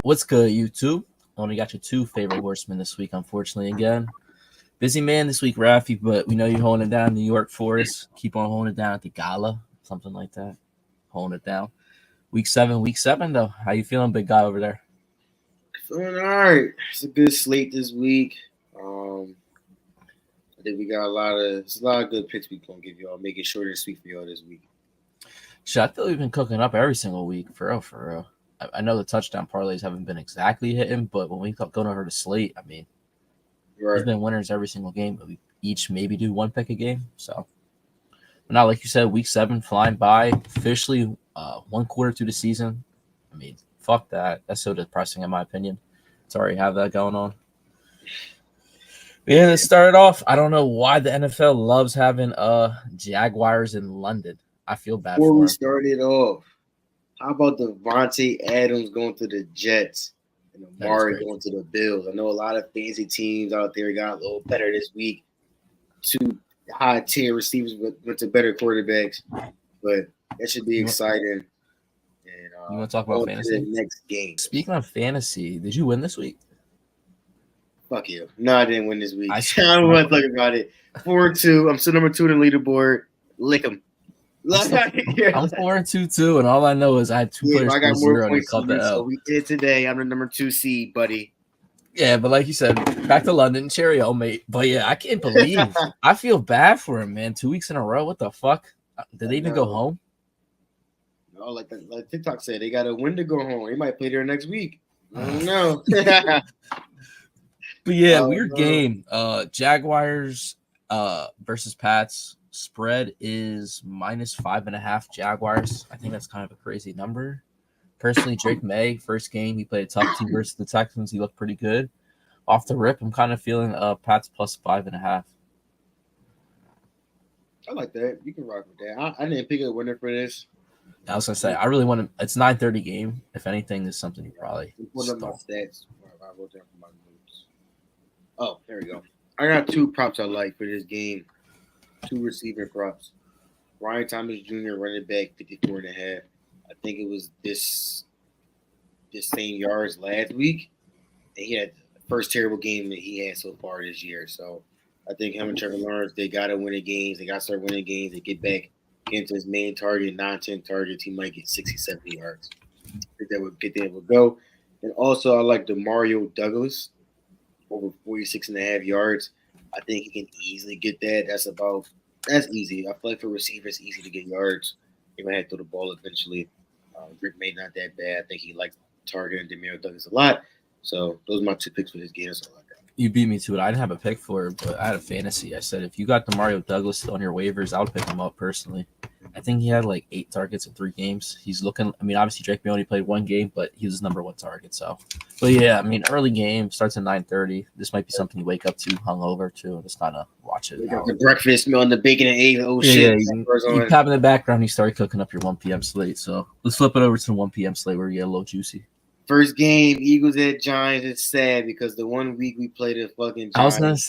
What's good, YouTube? Only got your two favorite horsemen this week, unfortunately. Again, busy man this week, Rafi, but we know you're holding it down in New York for us. Keep on holding it down at the gala, something like that. Holding it down. Week seven though. How you feeling, big guy over there? Feeling all right. It's a good slate this week. Um, I think we got a lot of good picks we gonna give y'all, making sure they're sweet for y'all this week. Shit, I feel we've been cooking up every single week, for real, for real. I know the touchdown parlays haven't been exactly hitting, but when we go over the slate, I mean, there's Right. been winners every single game, but we each maybe do one pick a game. So, but now, like you said, week 7 flying by, officially 1 quarter through the season. I mean, fuck that. That's so depressing, in my opinion. To already have that going on. Yeah, to start off, I don't know why the NFL loves having Jaguars in London. I feel bad Before for we them. started off, how about Devontae Adams going to the Jets and That is Amari crazy. going to the Bills? I know a lot of fancy teams out there got a little better this week. Two high tier receivers went to better quarterbacks, but that should be You want, exciting. And you want to talk about going to the fantasy? next games. Speaking of fantasy, did you win this week? Fuck you. No, I didn't win this week. I I screwed don't up. want to talk about it. 4-2. I'm still number 2 in the leaderboard. Lick them. I'm 4-2 too, and all I know is I had two Yeah, players but I score got more 0 and they points caught than the you, so L. we did today. I'm the number 2 seed, buddy. Yeah, but like you said, back to London, cheerio, mate. But yeah, I can't believe I feel bad for him, man. 2 weeks in a row. What the fuck? Did I they even go know. home? No, like TikTok said, they got a win to go home. They might play there next week. I don't know. But yeah, weird game. Jaguars versus Pats. Spread is -5.5 Jaguars. I think that's kind of a crazy number. Personally, Drake May, first game, he played a tough team versus the Texans. He looked pretty good. Off the rip, I'm kind of feeling Pats +5.5. I like that. You can rock with that. I didn't pick a winner for this. I was gonna say I really want to. It's 9:30 game. If anything, this is something you probably I'm pulling up my stall. stats. I wrote down for my notes. Oh, there we go. I got 2 props I like for this game. 2 receiving props. Ryan Thomas Jr. running back 54 and a half. I think it was this same yards last week. And he had the first terrible game that he had so far this year. So I think him and Trevor Lawrence, they gotta win the games. They gotta start winning games. They get back into his main target, 9-10 targets. He might get 60, 70 yards. I think that would get there would go. And also I like the Mario Douglas over 46 and a half yards. I think he can easily get that. That's easy. I feel like for receivers, it's easy to get yards. He might have to throw the ball eventually. Rick May not that bad. I think he likes targeting Demario Douglas a lot. So those are my 2 picks for this game. That's all I got. You beat me to it. I didn't have a pick for it, but I had a fantasy. I said if you got the Mario Douglas on your waivers, I would pick him up personally. I think he had like 8 targets in 3 games. He's looking. I mean, obviously Drake May only played 1 game, but he was his number 1 target. So, but yeah, I mean, early game starts at 9:30. This might be something you wake up to, hungover to, and just kind of watch it We got out. the breakfast, smelling the bacon and eggs. Oh Yeah, shit! you tap in the background, you start cooking up your 1 p.m. slate. So let's flip it over to the 1 p.m. slate where you get a little juicy. First game, Eagles at Giants. It's sad because the one week we played the fucking I was gonna Giants.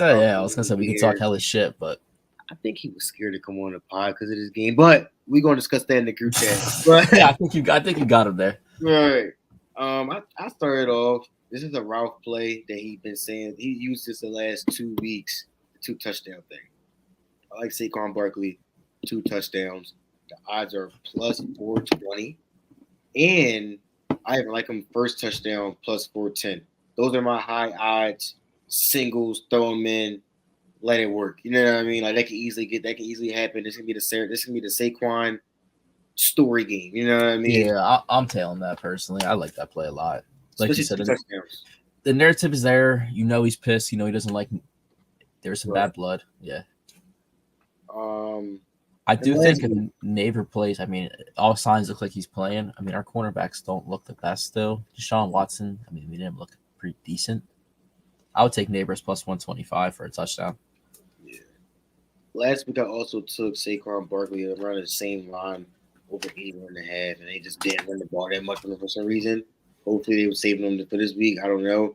say, we could talk hella shit, but I think he was scared to come on the pod because of this game. But we're gonna discuss that in the group chat. yeah, I think you got him there. Right. I started off. This is a Ralph play that he's been saying. He used this the last 2 weeks, the 2 touchdown thing. I like Saquon Barkley, 2 touchdowns. The odds are plus 420. And I even like him first touchdown plus 410. Those are my high odds singles. Throw them in, let it work. You know what I mean? Like that can easily happen. This can be the Saquon story game. You know what I mean? Yeah, I'm tailing that personally. I like that play a lot. Like Especially you said, 2 touchdowns. the narrative is there. You know he's pissed. You know he doesn't like. There's some Right. bad blood. Yeah. Um, I do and think if lastly- Neighbor plays, I mean, all signs look like he's playing. I mean, our cornerbacks don't look the best still. Deshaun Watson, I mean, we didn't look pretty decent. I would take Neighbors plus 125 for a touchdown. Yeah. Last week I also took Saquon Barkley around the same line over 81 and a half, and they just didn't run the ball that much for some reason. Hopefully they were saving them for this week. I don't know.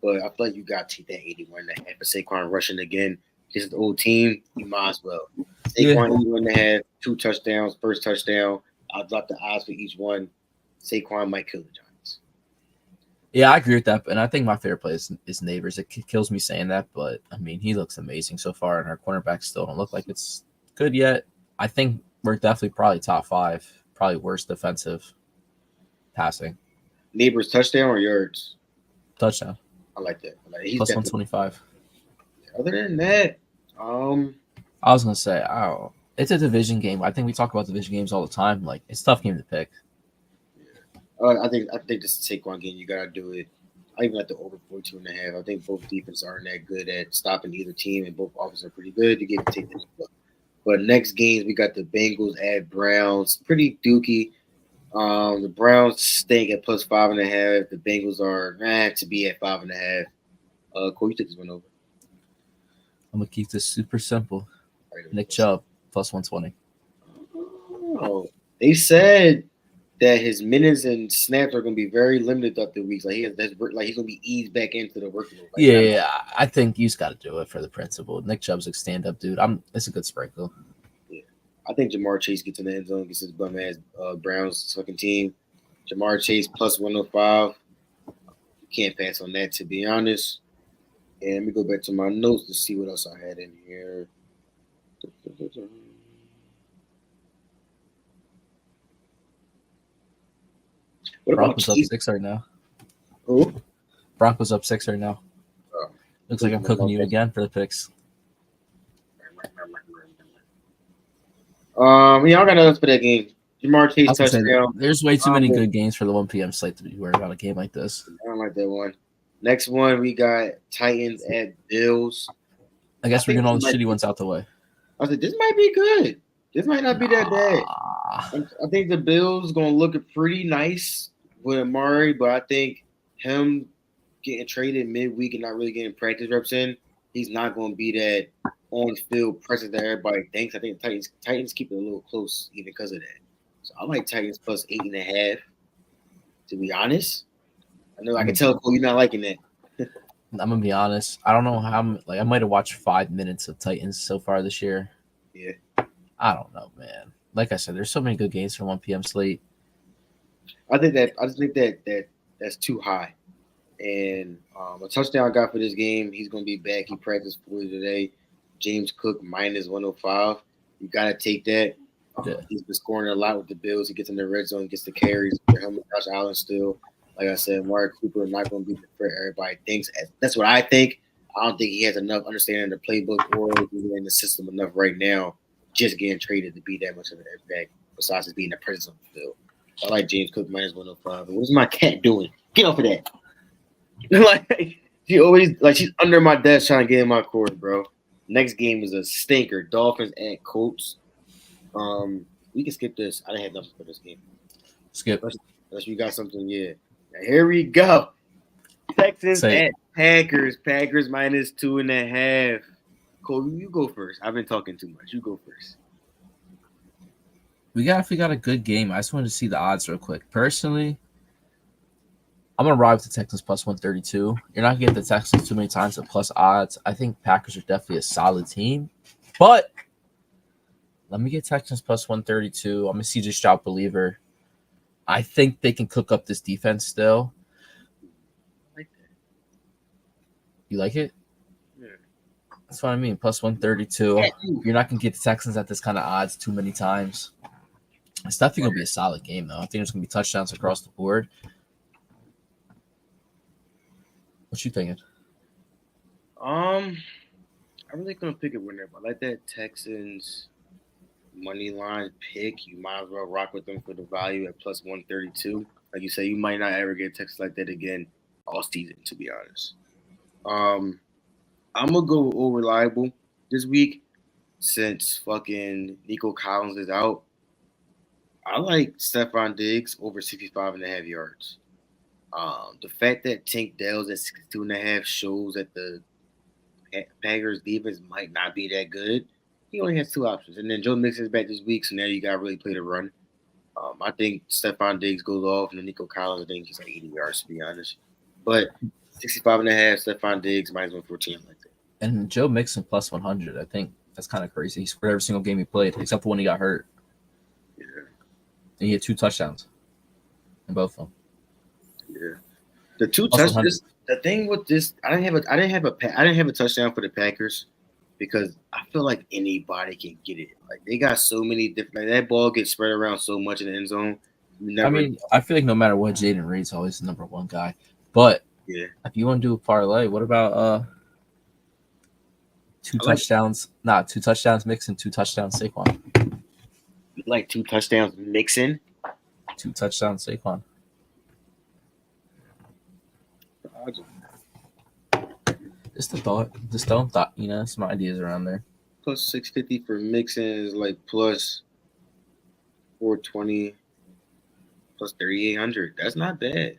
But I feel like you got to take that 81 and a half for Saquon rushing again. This is the old team. You might as well. Saquon 81 and a half, 2 touchdowns, first touchdown. I'll drop the odds for each one. Saquon might kill the Giants. Yeah, I agree with that. And I think my favorite play is Neighbors. It kills me saying that, but I mean, he looks amazing so far, and our cornerbacks still don't look like it's good yet. I think we're definitely probably top 5, probably worst defensive passing Neighbors touchdown or yards? touchdown I like that. He's plus definitely. 125. Other than that, I was gonna say, oh, it's a division game. I think we talk about division games all the time. Like it's a tough game to pick. I think this is a Saquon game. You gotta do it. I even like the over 42.5. I think both defenses aren't that good at stopping either team, and both offenses are pretty good to get to take this. But next games we got the Bengals at Browns. Pretty dookie. The Browns stink at plus 5.5. The Bengals are to be at 5.5. Cole, you took this one over. I'm gonna keep this super simple. Right, Nick Chubb plus 120. Oh, they said that his minutes and snaps are going to be very limited throughout the weeks. Like he's going to be eased back into the workload. Yeah, I think you just got to do it for the principle. Nick Chubb's a stand-up dude. It's a good sprinkle. Yeah, I think Jamar Chase gets in the end zone, gets his bum ass Browns fucking team. Jamar Chase plus 105. You can't pass on that, to be honest. And let me go back to my notes to see what else I had in here. What Broncos about up 6 right now. Who? Broncos up 6 right now. Oh. Looks like I'm cooking you again for the picks. Yeah, I got nothing else for that game. Jamar Chase touchdown. There's way too many good games for the 1 p.m. slate to be worried about a game like this. I don't like that one. Next one, we got Titans at Bills. I guess we're getting all the shitty ones out the way. I said, this might be good. This might not be that bad. I think the Bills going to look pretty nice with Amari, but I think him getting traded midweek and not really getting practice reps in, he's not going to be that on-field presence that everybody thinks. I think Titans keep it a little close even because of that. So I like Titans plus 8.5, to be honest. I know I can tell Cole you're not liking that. I'm gonna be honest. I don't know how. I might have watched 5 minutes of Titans so far this year. Yeah. I don't know, man. Like I said, there's so many good games for 1 p.m. slate. I just think that that's too high. And a touchdown I got for this game, he's going to be back. He practiced fully today. James Cook minus 105. You got to take that. Yeah. He's been scoring a lot with the Bills. He gets in the red zone, gets the carries for him and Josh Allen still. Like I said, Mark Cooper not going to be the threat everybody thinks. That's what I think. I don't think he has enough understanding of the playbook or in the system enough right now just getting traded to be that much of an impact besides just being the presence on the field. I like James Cook minus 105. What is my cat doing? Get off of that. Like she's under my desk trying to get in my court, bro. Next game is a stinker. Dolphins at Colts. We can skip this. I didn't have nothing for this game. Skip. Unless you got something, yeah. Now, here we go. Texans at Packers. Packers minus 2.5. Cole, you go first. I've been talking too much. You go first. We got a good game. I just wanted to see the odds real quick. Personally, I'm gonna ride with the Texans plus 132. You're not gonna get the Texans too many times at plus odds. I think Packers are definitely a solid team, but let me get Texans plus 132. I'm a CJ Stroud believer. I think they can cook up this defense still. I like that. You like it? Yeah. That's what I mean. Plus 132. You're not gonna get the Texans at this kind of odds too many times. It's definitely gonna be a solid game, though. I think there's gonna be touchdowns across the board. What you thinking? I really couldn't pick a winner, but I like that Texans money line pick. You might as well rock with them for the value at plus 132. Like you say, you might not ever get Texas like that again all season, to be honest. I'm gonna go over reliable this week since fucking Nico Collins is out. I like Stephon Diggs over 65.5 yards. The fact that Tank Dell's at 62.5 shows that the Packers defense might not be that good. He only has 2 options. And then Joe Mixon's back this week, so now you got to really play the run. I think Stephon Diggs goes off, and then Nico Collins, I think he's like 80 yards, to be honest. But 65.5, Stephon Diggs, minus 114, like that. And Joe Mixon plus 100, I think that's kind of crazy. He scored every single game he played, except for when he got hurt. And he had 2 touchdowns in both of them. Yeah. The two Plus touch 100. this the thing with this, I didn't have a touchdown for the Packers because I feel like anybody can get it. Like they got so many different. Like, that ball gets spread around so much in the end zone. You I never. mean, I feel like no matter what, Jaden Reed's always the number one guy. But Yeah, if you want to do a parlay, what about two I like touchdowns? Nah, 2 touchdowns Mixon, 2 touchdowns Saquon. like 2 touchdowns mixing. 2 touchdowns Saquon. Just a thought. Just don't thought. Some ideas around there. Plus 650 for mixing is like plus 420 plus 3,800. That's not bad.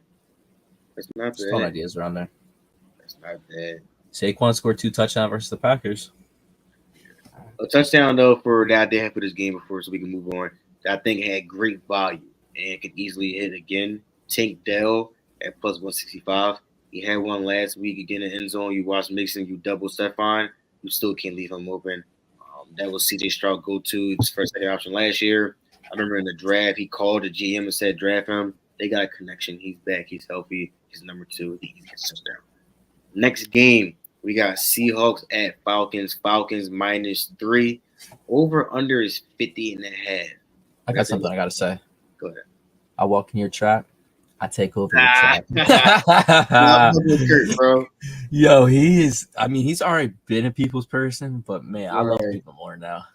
That's not Just throwing bad. ideas around there. That's not bad. Saquon scored 2 touchdowns versus the Packers. A touchdown though for that I did have for this game before, so we can move on. That I think had great value and could easily hit again. Tank Dell at plus 165. He had one last week again in the end zone. You watch Mixon, you double Stephon, you still can't leave him open. That was CJ Stroud go to his first second option last year. I remember in the draft, he called the GM and said, draft him. They got a connection. He's back. He's healthy. He's number 2. He gets a touchdown. Next game, we got Seahawks at Falcons. Falcons -3. Over under is 50.5. I got something I got to say. Go ahead. I walk in your trap. I take over your trap. Kurt, bro. Yo, he's already been a people's person, but man, I love people more now.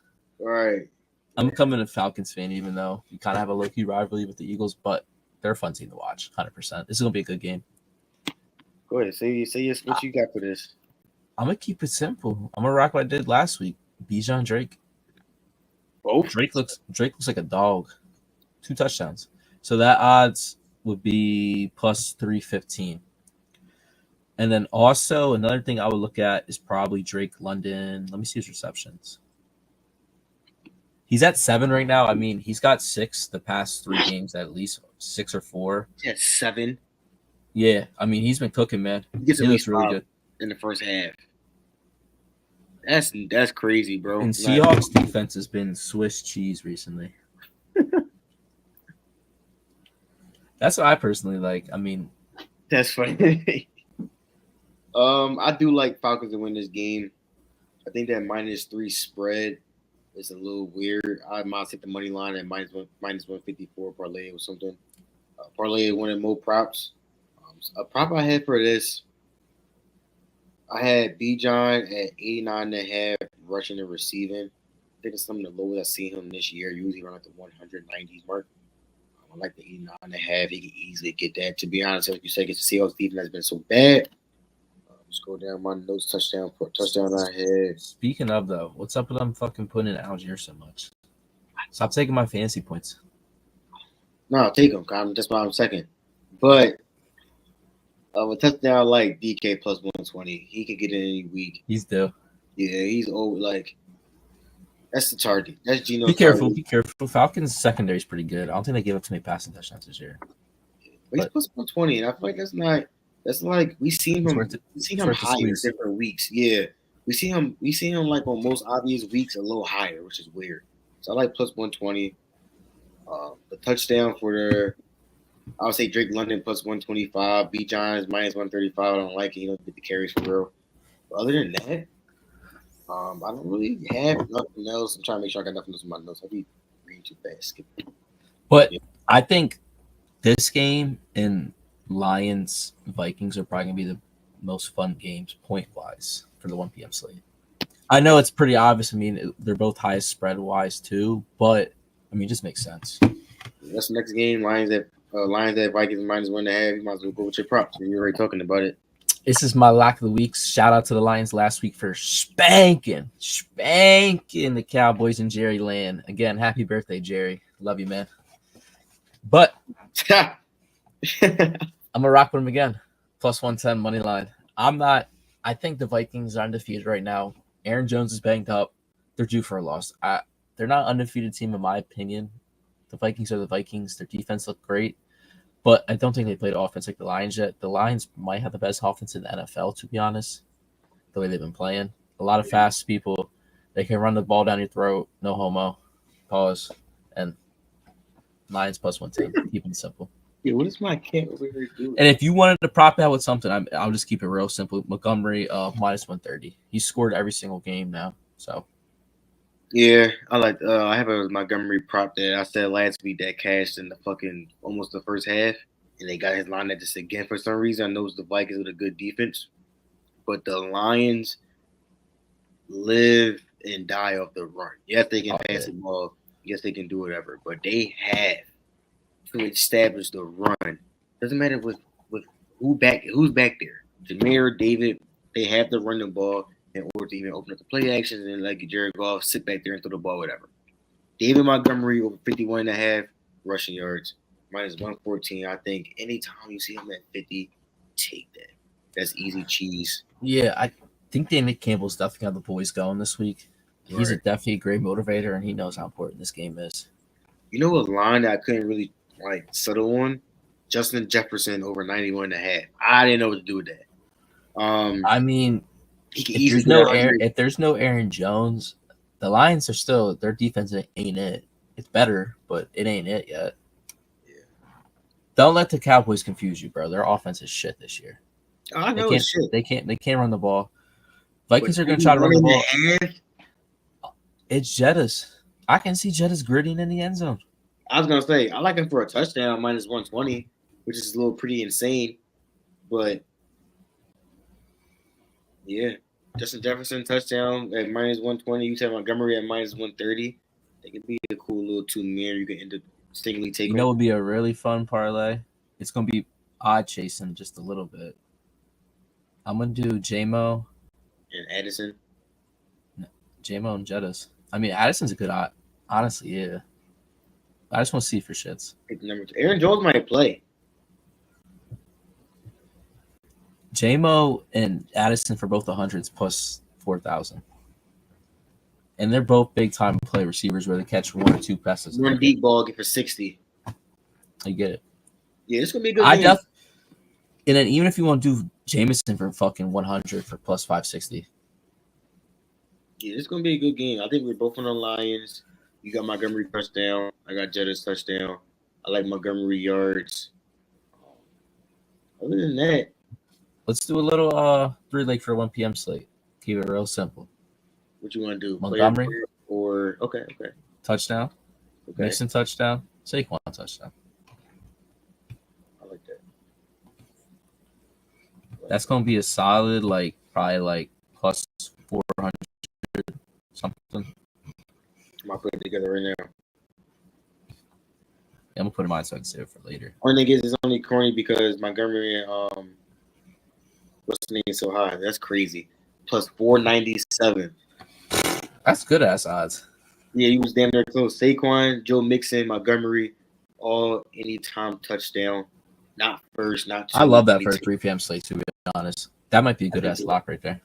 All right. I'm becoming a Falcons fan, even though we kind of have a low-key rivalry with the Eagles, but they're a fun team to watch, 100%. This is going to be a good game. Go ahead. Say what you got for this. I'm going to keep it simple. I'm going to rock what I did last week. Bijan Drake. Both? Drake looks like a dog. 2 touchdowns. So that odds would be plus 315. And then also another thing I would look at is probably Drake London. Let me see his receptions. He's at 7 right now. I mean, he's got 6 the past 3 games, at least 6 or 4. Yeah, 7. Yeah, I mean, he's been cooking, man. He gets He at looks least really 5 good in the first half. That's crazy, bro. And Seahawks defense has been Swiss cheese recently. That's what I personally like. I mean, that's funny. I do like Falcons to win this game. I think that -3 spread is a little weird. I might take the money line at -154 parlay or something. Parlay winning more props. A prop I had for this, I had Bijan at 89.5 rushing and receiving. I think it's some of the lowest I've seen him this year. Usually around like the 190s mark. I like the 89.5. He can easily get that. To be honest, like you said, the Seahawks defense has been so bad. Just go down my notes. Touchdown I had. Speaking of though, what's up with them fucking putting in Algier so much? Stop taking my fantasy points. No, I'll take him. That's why I'm second. But a touchdown like DK plus 120, he could get it any week. He's due. Yeah, he's old. Like that's the target. That's Geno. Be careful. Be careful. Falcons secondary is pretty good. I don't think they gave up too many passing touchdowns this year. But he's plus 120, and I feel like that's not. That's like we seen him. We seen him higher different weeks. Yeah, we see him like on most obvious weeks a little higher, which is weird. So I like plus 120. The touchdown for the, I would say Drake London plus 125. B. Johns -135. I don't like it. You don't get the carries for real. But other than that, I don't really have nothing else. I'm trying to make sure I got nothing else in my notes. I'll be reading too fast. But yeah. I think this game and Lions Vikings are probably gonna be the most fun games point wise for the 1 p.m. slate. I know it's pretty obvious. I mean, they're both highest spread wise too, but I mean, it just makes sense. That's the next game. Lions at Vikings -1.5. You might as well go with your props. You're already talking about it. This is my lock of the week. Shout out to the Lions last week for spanking the Cowboys in Jerry land. Again, happy birthday, Jerry. Love you, man. But I'm gonna rock with him again. Plus 110 money line. I think the Vikings are undefeated right now. Aaron Jones is banged up. They're due for a loss. They're not an undefeated team in my opinion. The Vikings are the Vikings. Their defense looked great, but I don't think they played offense like the Lions yet. The Lions might have the best offense in the NFL, to be honest, the way they've been playing. A lot of fast people. They can run the ball down your throat. No homo. Pause. And Lions plus 110. Keep it simple. Yeah, what is my cat over here doing? And if you wanted to prop that with something, I'll just keep it real simple. Montgomery minus 130. He scored every single game now. So Yeah, I have a Montgomery prop that I said last week that cashed in the fucking almost the first half, and they got his line at this again for some reason. I know it's the Vikings with a good defense, but the Lions live and die off the run. Yes, they can pass the ball. Yes, they can do whatever, but they have to establish the run. Doesn't matter with who's back there. Jameer, David, they have to run the ball in order to even open up the play actions and like Jared Goff sit back there and throw the ball, whatever. David Montgomery over 51.5 rushing yards, minus 114. I think anytime you see him at 50, take that. That's easy cheese. yeah, I think Nick Campbell's definitely got the boys going this week. He's definitely a great motivator, and he knows how important this game is. You know what line that I couldn't really settle on? Justin Jefferson over 91.5. I didn't know what to do with that. I mean, if there's no Aaron Jones, the Lions are still their defense ain't it. It's better, but it ain't it yet. Yeah. Don't let the Cowboys confuse you, bro. Their offense is shit this year. I know it's shit. They can't run the ball. Vikings are going to try to run the ball. It's Jettas. I can see Jettas gritting in the end zone. I was going to say, I like him for a touchdown, minus 120, which is a little pretty insane. But, yeah, Justin Jefferson touchdown at minus 120. You said Montgomery at minus 130. They could be a cool little two-man. You can end up stingly taking. You know what would be a really fun parlay? It's going to be odd chasing just a little bit. I'm going to do J-Mo. And Addison? No, J-Mo and Jettas. I mean, Addison's a good odd. Honestly, yeah. I just want to see for shits. Aaron Jones might play. J-Mo and Addison for both the hundreds plus 4,000. And they're both big-time play receivers where they catch one or two passes. One deep ball, get for 60. I get it. Yeah, it's going to be a good game. And then even if you want to do Jameson for fucking 100 for plus 560. Yeah, it's going to be a good game. I think we're both on the Lions. You got Montgomery touchdown. I got Jettas touchdown. I like Montgomery yards. Other than that, let's do a little 3-leg for 1 p.m. slate. Keep it real simple. What you want to do? Montgomery okay. Touchdown. Okay. Mixon touchdown. Saquon touchdown. I like that. That's gonna be a solid, probably plus 400 something. I'm gonna put it together right now. Yeah, I'm gonna put it in mine so I can save it for later. Only thing is, it's only corny because Montgomery and what's the name so high? That's crazy. Plus 497. That's good ass odds. Yeah, he was damn near close. Saquon, Joe Mixon, Montgomery, all anytime touchdown. Not first, not two. I love that for a 3 p.m. slate, to be honest. That might be a good ass lock right there.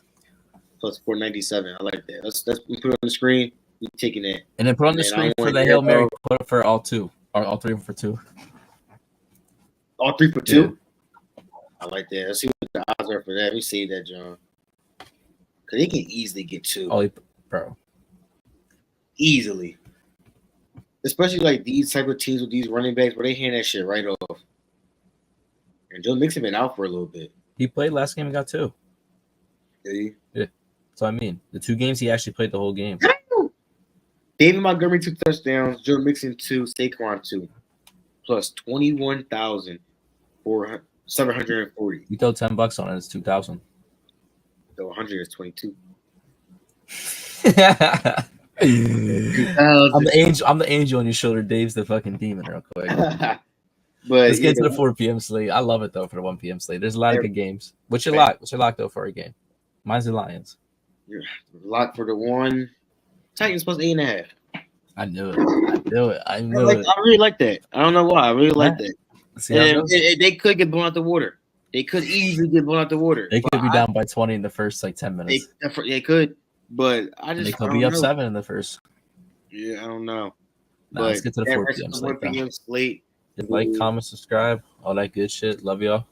Plus 497. I like that. Let's put it on the screen. We're taking that. And then put on the screen for the Hail Mary. Put it for all two. Or all 3 for 2. All 3 for 2? Yeah. I like that. Let's see what the odds are for that. Let me save that, John. Because they can easily get 2. Oh, bro. Easily. Especially these type of teams with these running backs where they hand that shit right off. And Joe Mixon been out for a little bit. He played last game and got 2. Did he? Yeah. That's what I mean. The 2 games he actually played the whole game. David Montgomery 2 touchdowns. Joe Mixon 2. Saquon 2. Plus 21,740. You throw $10 on it, it's 2,000. So 100 is 22. I'm the angel on your shoulder. Dave's the fucking demon, real quick. But let's get to the 4 p.m. slate. I love it though for the 1 p.m. slate. There's a lot of good games. What's your lock? What's your lock though for a game? Mine's the Lions. Your lock for the 1. Titans plus 8.5. I knew it. I really like that. I don't know why. I really like that. They could get blown out the water. They could easily get blown out the water. They could be down by 20 in the first 10 minutes. They could, but they could be up 7 in the first. Yeah, I don't know. Let's get to the 4 p.m. slate. Slate. Like, comment, subscribe, all that good shit. Love y'all.